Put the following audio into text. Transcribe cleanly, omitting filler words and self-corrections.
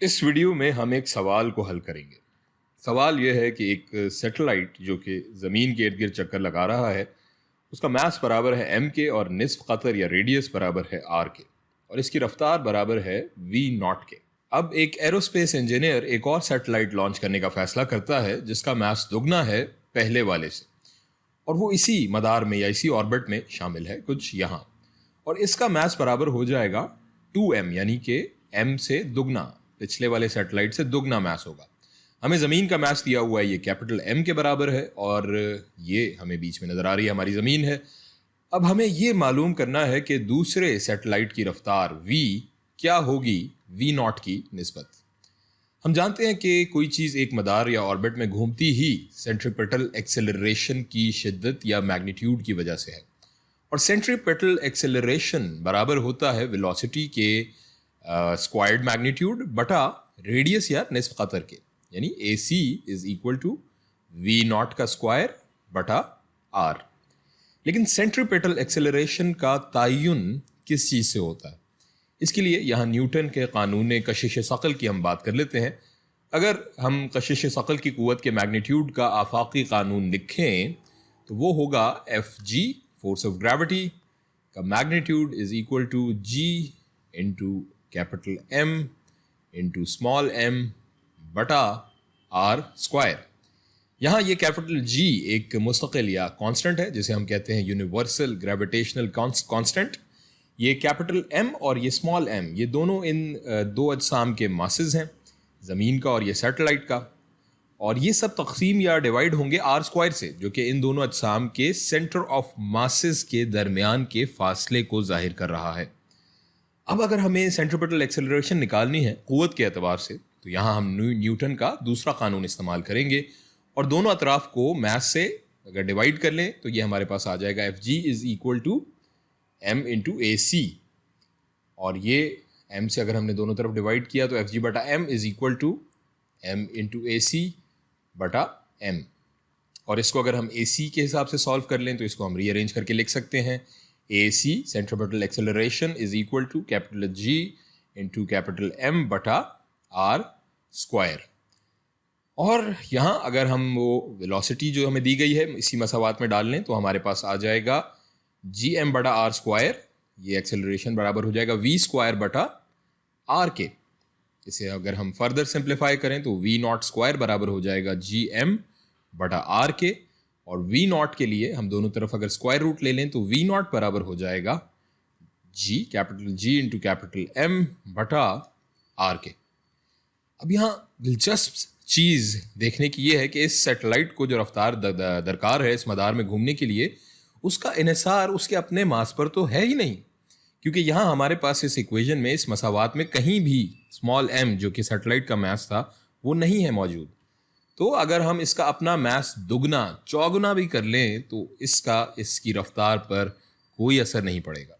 इस वीडियो में हम एक सवाल को हल करेंगे। सवाल यह है कि एक सैटेलाइट जो कि ज़मीन के इर्द गिर्द चक्कर लगा रहा है, उसका मास बराबर है m के और निस्फ कतर या रेडियस बराबर है r के, और इसकी रफ्तार बराबर है v0 के। अब एक एरोस्पेस इंजीनियर एक और सैटेलाइट लॉन्च करने का फैसला करता है जिसका मास दुगना है पहले वाले से, और वो इसी मदार में या इसी ऑर्बिट में शामिल है कुछ यहाँ, और इसका मास बराबर हो जाएगा 2m, यानी कि m से दुगना, पिछले वाले सैटेलाइट से दुगना मास होगा। हमें ज़मीन का मास दिया हुआ है, ये कैपिटल M के बराबर है, और ये हमें बीच में नज़र आ रही है हमारी ज़मीन है। अब हमें ये मालूम करना है कि दूसरे सैटेलाइट की रफ्तार v क्या होगी v0 की निस्बत। हम जानते हैं कि कोई चीज़ एक मदार या ऑर्बिट में घूमती ही सेंट्रीपिटल एक्सेलरेशन की शिद्दत या मैग्नीट्यूड की वजह से है, और सेंट्रीपिटल एक्सेलरेशन बराबर होता है वेलोसिटी के स्क्वायर्ड मैग्नीट्यूड बटा रेडियस या निस्फ कतर के, यानी AC is equal to v0 का स्क्वायर बटा r। लेकिन सेंट्रीपिटल एक्सेलरेशन का तयन किस चीज़ से होता है? इसके लिए यहाँ न्यूटन के कानून कशिश सकल की हम बात कर लेते हैं। अगर हम कशिश सकल की कुव्वत के मैग्नीट्यूड का आफाकी कानून लिखें तो वो होगा Fg, फोर्स ऑफ ग्रेविटी का magnitude is equal to g into capital M into small m बटा r स्क्वायर। यहाँ ये कैपिटल G एक मुस्तकिल या कांस्टेंट है जिसे हम कहते हैं यूनिवर्सल ग्रेविटेशनल कांस्टेंट। ये कैपिटल M और ये स्मॉल m, ये दोनों इन दो अजसाम के मासेस हैं, ज़मीन का और ये सैटेलाइट का, और ये सब तकसीम या डिवाइड होंगे r स्क्वायर से, जो कि इन दोनों अजसाम के सेंटर ऑफ मासेस के दरमियान के फासले को जाहिर कर रहा है। अब अगर हमें सेंट्रीपिटल एक्सेलरेशन निकालनी है कुव्वत के एतबार से, तो यहाँ हम न्यूटन का दूसरा कानून इस्तेमाल करेंगे, और दोनों अतराफ को मास से अगर डिवाइड कर लें तो ये हमारे पास आ जाएगा Fg is equal to m into AC, और ये m से अगर हमने दोनों तरफ डिवाइड किया तो Fg बटा m is equal to m into AC बटा m, और इसको अगर हम AC के हिसाब से सॉल्व कर लें तो इसको हम रीअरेंज करके लिख सकते हैं। AC centripetal acceleration is equal to capital G into capital M बटा R स्क्वायर, और यहाँ अगर हम वो वेलोसिटी जो हमें दी गई है इसी मसावात में डाल लें तो हमारे पास आ जाएगा Gm बटा R स्क्वायर, ये एक्सेलरेशन बराबर हो जाएगा v स्क्वायर बटा R के। इसे अगर हम फर्दर सिंप्लीफाई करें तो v0 स्क्वायर बराबर हो जाएगा Gm बटा R के, और v0 के लिए हम दोनों तरफ अगर स्क्वायर रूट ले लें तो v0 बराबर हो जाएगा G, capital G into capital M बटा R के। अब यहाँ दिलचस्प चीज़ देखने की ये है कि इस सैटेलाइट को जो रफ्तार दरकार है इस मदार में घूमने के लिए, उसका इन्हिसार उसके अपने मास पर तो है ही नहीं, क्योंकि यहाँ हमारे पास इस इक्वेशन में, इस मसावात में कहीं भी स्मॉल m जो कि सैटेलाइट का मास था वो नहीं है मौजूद। तो अगर हम इसका अपना मास दुगना चौगुना भी कर लें तो इसका इसकी रफ्तार पर कोई असर नहीं पड़ेगा।